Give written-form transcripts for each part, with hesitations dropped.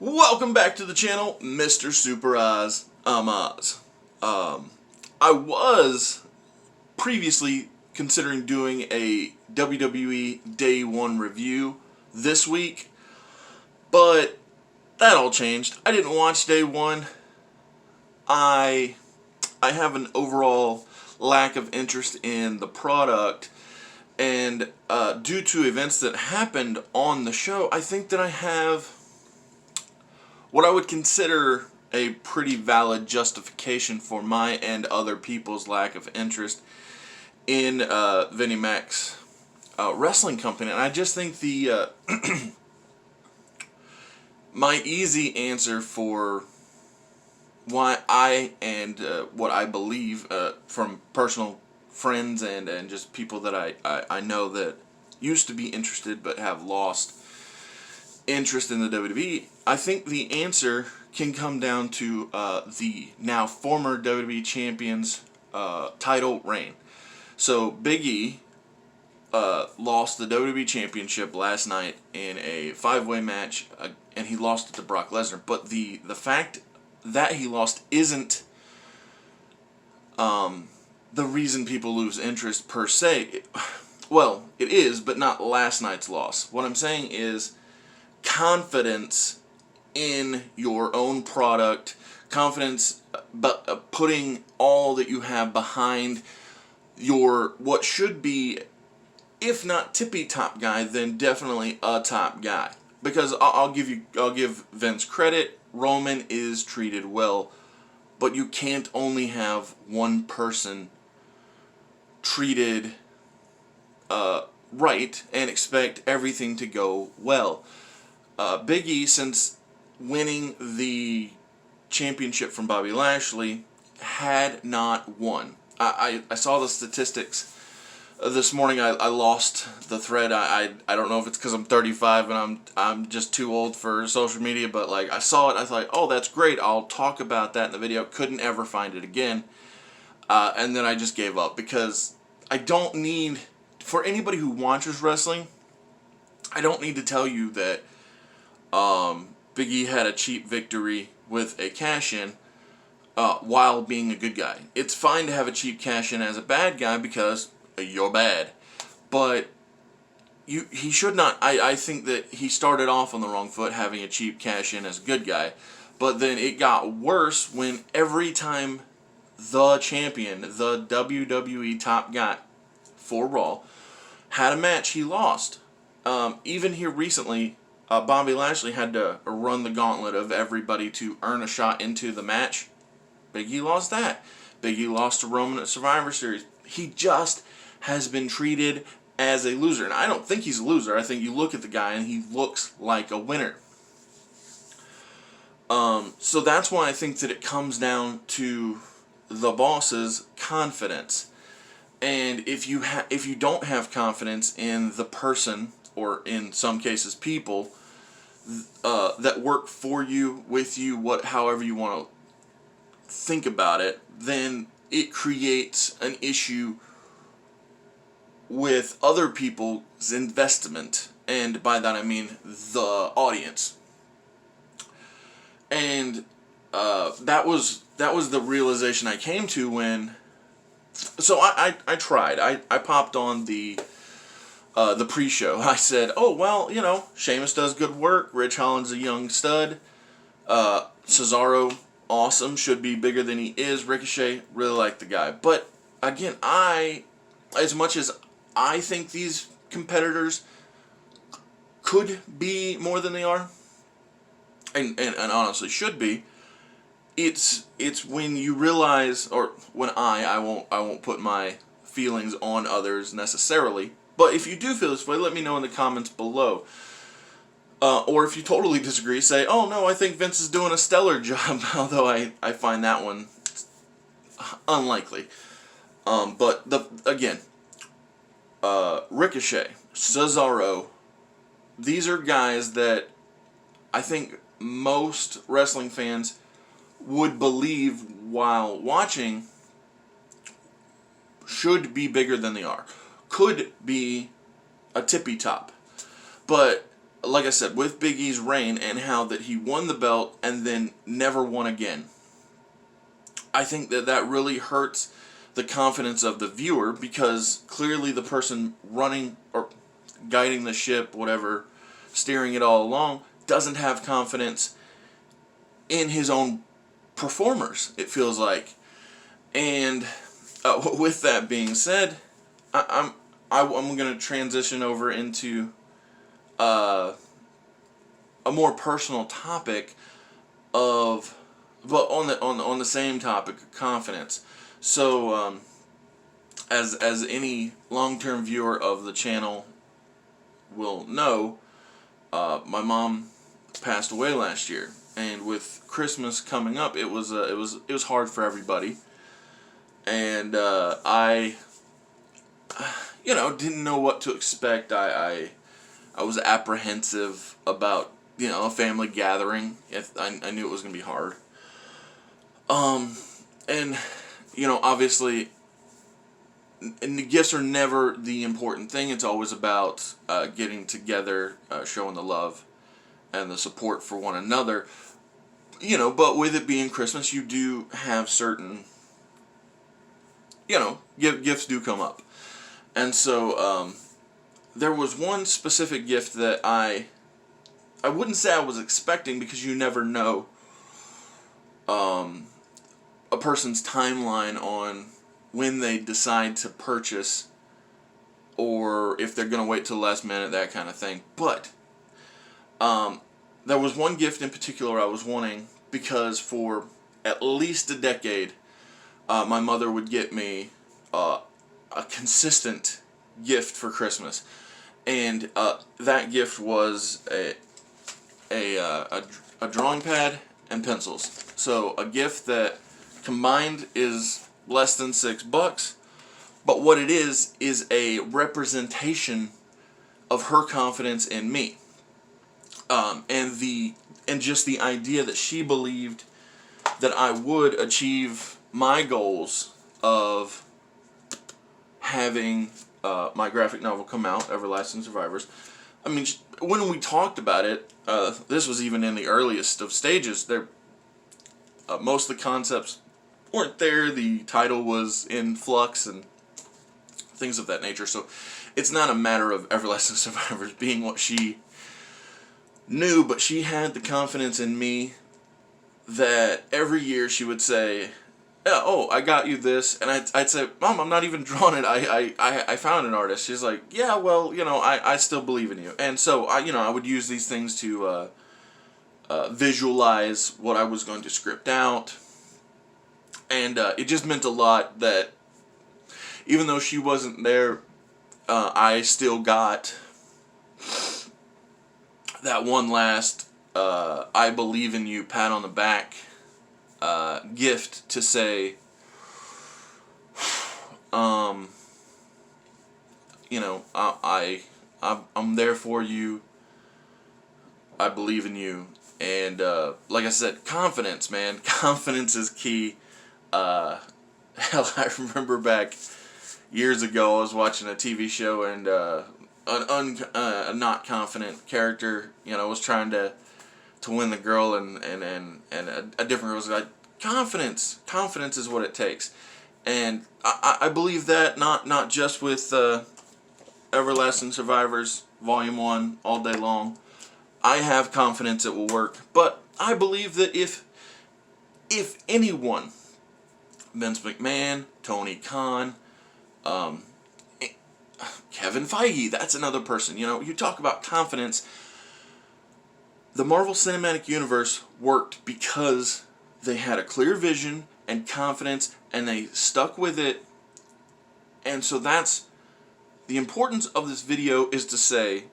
Welcome back to the channel, Mr. Super Oz. I'm Oz. I was previously considering doing a WWE Day 1 review this week, but that all changed. I didn't watch Day 1. I have an overall lack of interest in the product, and due to events that happened on the show, I think that I have what I would consider a pretty valid justification for my and other people's lack of interest in Vinnie Mac's wrestling company. And I just think the my easy answer for why I and what I believe from personal friends and just people that I know that used to be interested but have lost interest in the WWE, I think the answer can come down to the now former WWE Champion's title reign. So Big E lost the WWE Championship last night in a 5-way match, and he lost it to Brock Lesnar. But the fact that he lost isn't the reason people lose interest per se. Well, it is, but not last night's loss. What I'm saying is confidence in your own product, confidence, but putting all that you have behind your what should be, if not tippy top guy, then definitely a top guy. Because I'll give Vince credit. Roman is treated well, but you can't only have one person treated right and expect everything to go well. Big E, since winning the championship from Bobby Lashley, had not won. I saw the statistics this morning. I lost the thread. I don't know if it's because I'm 35 and I'm just too old for social media, but like I saw it, I thought, oh, that's great. I'll talk about that in the video. Couldn't ever find it again, and then I just gave up because I don't need, for anybody who watches wrestling, I don't need to tell you that Big E had a cheap victory with a cash-in while being a good guy. It's fine to have a cheap cash-in as a bad guy because you're bad. But he should not. I think that he started off on the wrong foot having a cheap cash-in as a good guy. But then it got worse when every time the champion, the WWE top guy for Raw, had a match, he lost. Even here recently, Bobby Lashley had to run the gauntlet of everybody to earn a shot into the match. Big E lost that. Big E lost to Roman at Survivor Series. He just has been treated as a loser. And I don't think he's a loser. I think you look at the guy and he looks like a winner. So that's why I think that it comes down to the boss's confidence. And if you don't have confidence in the person, or in some cases people, that work for you, with you, however you want to think about it, then it creates an issue with other people's investment, and by that I mean the audience. And that was the realization I came to when. So I tried. I popped on the pre-show. I said, oh, well, you know, Sheamus does good work. Rich Holland's a young stud. Cesaro, awesome. Should be bigger than he is. Ricochet, really like the guy. But, again, as much as I think these competitors could be more than they are, and honestly should be, it's when you realize, or when I won't put my feelings on others necessarily. But if you do feel this way, let me know in the comments below. Or if you totally disagree, say, oh no, I think Vince is doing a stellar job, although I find that one unlikely. But again, Ricochet, Cesaro, these are guys that I think most wrestling fans would believe while watching should be bigger than they are. Could be a tippy top. But like I said, with Big E's reign and how that he won the belt and then never won again, I think that that really hurts the confidence of the viewer, because clearly the person running or guiding the ship, whatever, steering it all along, doesn't have confidence in his own performers, it feels like. And with that being said, I'm going to transition over into a more personal topic of, but on the same topic, confidence. So as any long-term viewer of the channel will know, my mom passed away last year, and with Christmas coming up, it was hard for everybody, and I didn't know what to expect. I was apprehensive about a family gathering. If I knew it was gonna be hard. And obviously, and the gifts are never the important thing. It's always about getting together, showing the love and the support for one another. But with it being Christmas, you do have certain, gifts do come up. And so there was one specific gift that I wouldn't say I was expecting, because you never know a person's timeline on when they decide to purchase, or if they're going to wait till the last minute, that kind of thing. But there was one gift in particular I was wanting, because for at least a decade, my mother would get me a consistent gift for Christmas, and that gift was a drawing pad and pencils. So a gift that combined is less than $6, but what it is a representation of her confidence in me, and just the idea that she believed that I would achieve my goals of having my graphic novel come out, Everlasting Survivors. I mean, when we talked about it, this was even in the earliest of stages. Most of the concepts weren't there. The title was in flux and things of that nature. So it's not a matter of Everlasting Survivors being what she knew, but she had the confidence in me that every year she would say, "Yeah, oh, I got you this," and I'd say, "Mom, I'm not even drawing it. I found an artist." She's like, "Yeah, well, I still believe in you." And so I would use these things to visualize what I was going to script out, and it just meant a lot that even though she wasn't there, I still got that one last I believe in you pat on the back gift to say, I'm there for you. I believe in you. And like I said, confidence, man. Confidence is key. Hell, I remember back years ago, I was watching a TV show, and a not confident character, was trying to win the girl, and a different girl was like, confidence is what it takes. And I believe that not just with Everlasting Survivors Volume 1 all day long. I have confidence it will work, but I believe that if anyone, Vince McMahon, Tony Khan, Kevin Feige, that's another person. You talk about confidence. The Marvel Cinematic Universe worked because they had a clear vision and confidence, and they stuck with it. And so that's the importance of this video, is to say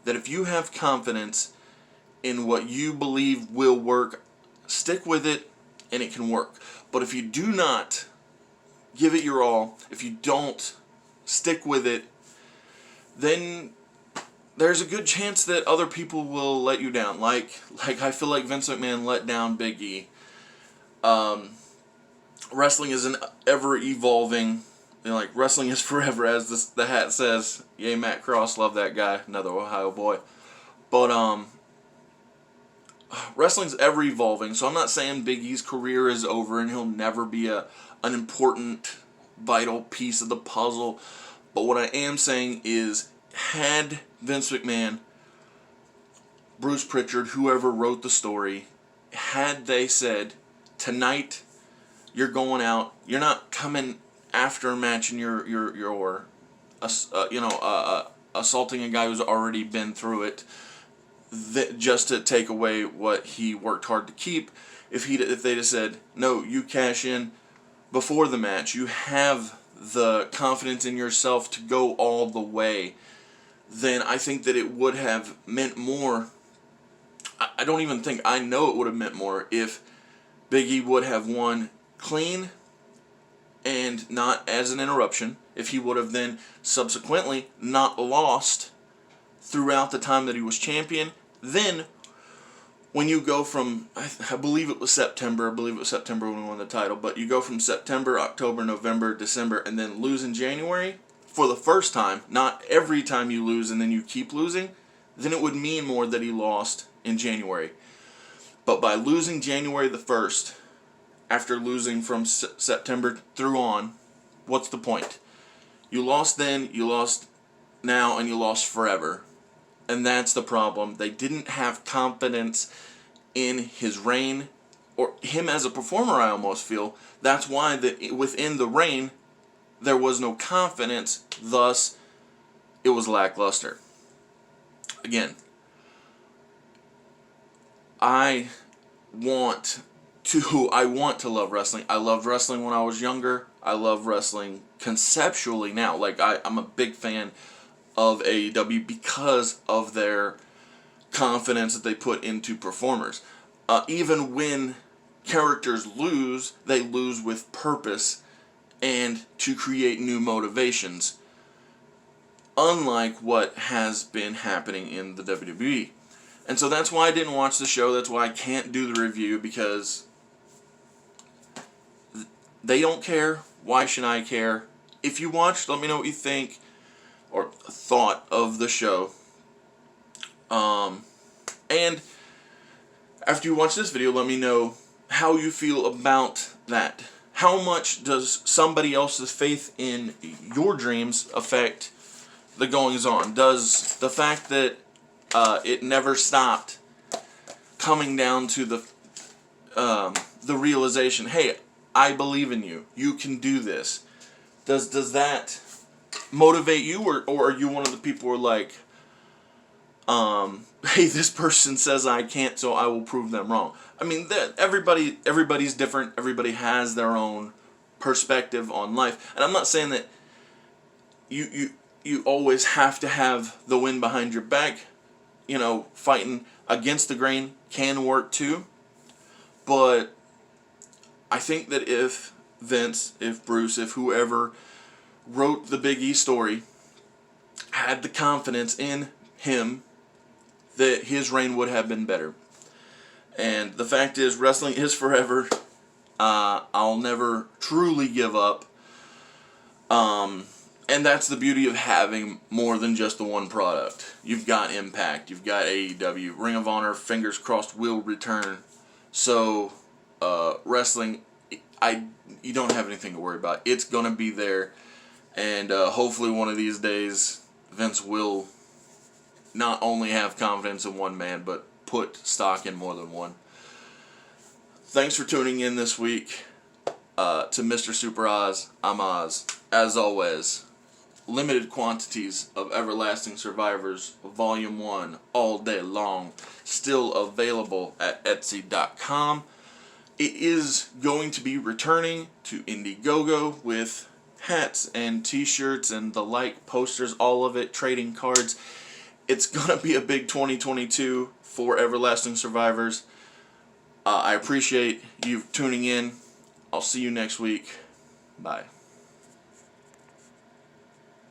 that if you have confidence in what you believe will work, stick with it, and it can work. But if you do not give it your all, if you don't stick with it, then there's a good chance that other people will let you down. Like I feel like Vince McMahon let down Big E. Wrestling is an ever-evolving, wrestling is forever, as the hat says. Yay, Matt Cross, love that guy, another Ohio boy. But wrestling's ever evolving, so I'm not saying Big E's career is over and he'll never be an important, vital piece of the puzzle. But what I am saying is, had Vince McMahon, Bruce Pritchard, whoever wrote the story, had they said, tonight you're going out, you're not coming after a match and you're assaulting a guy who's already been through it, just to take away what he worked hard to keep. If they'd have said, no, you cash in before the match, you have the confidence in yourself to go all the way, then I think that it would have meant more. I don't even think, I know it would have meant more if Big E would have won clean and not as an interruption. If he would have then subsequently not lost throughout the time that he was champion. Then, when you go from, I believe it was September when we won the title, but you go from September, October, November, December, and then lose in January, for the first time, not every time you lose and then you keep losing, then it would mean more that he lost in January. But by losing January the 1st, after losing from September through on, what's the point? You lost then, you lost now, and you lost forever. And that's the problem. They didn't have confidence in his reign, or him as a performer, I almost feel. That's why within the reign, there was no confidence, thus it was lackluster. Again, I want to love wrestling. I loved wrestling when I was younger. I love wrestling conceptually now. Like, I'm a big fan of AEW because of their confidence that they put into performers. Even when characters lose, they lose with purpose and to create new motivations. Unlike what has been happening in the WWE. And so that's why I didn't watch the show. That's why I can't do the review, because they don't care. Why should I care? If you watched, let me know what you think or thought of the show. And after you watch this video, let me know how you feel about that. How much does somebody else's faith in your dreams affect the goings-on? Does the fact that it never stopped coming down to the realization, hey, I believe in you. You can do this. Does that motivate you, or are you one of the people who are like, hey, this person says I can't, so I will prove them wrong? I mean, everybody's different. Everybody has their own perspective on life, and I'm not saying that you always have to have the wind behind your back. You know, fighting against the grain can work too, but I think that if Vince, if Bruce, if whoever wrote the Big E story had the confidence in him, that his reign would have been better. And the fact is, wrestling is forever. I'll never truly give up. And that's the beauty of having more than just the one product. You've got Impact, you've got AEW, Ring of Honor, fingers crossed, will return. So, wrestling, you don't have anything to worry about. It's going to be there. And hopefully one of these days, Vince will not only have confidence in one man, but put stock in more than one. Thanks for tuning in this week to Mr. Super Oz. I'm Oz. As always, limited quantities of Everlasting Survivors Volume 1 all day long. Still available at Etsy.com. It is going to be returning to Indiegogo with hats and t-shirts and the like, posters, all of it, trading cards. It's going to be a big 2022 for Everlasting Survivors. I appreciate you tuning in. I'll see you next week. Bye.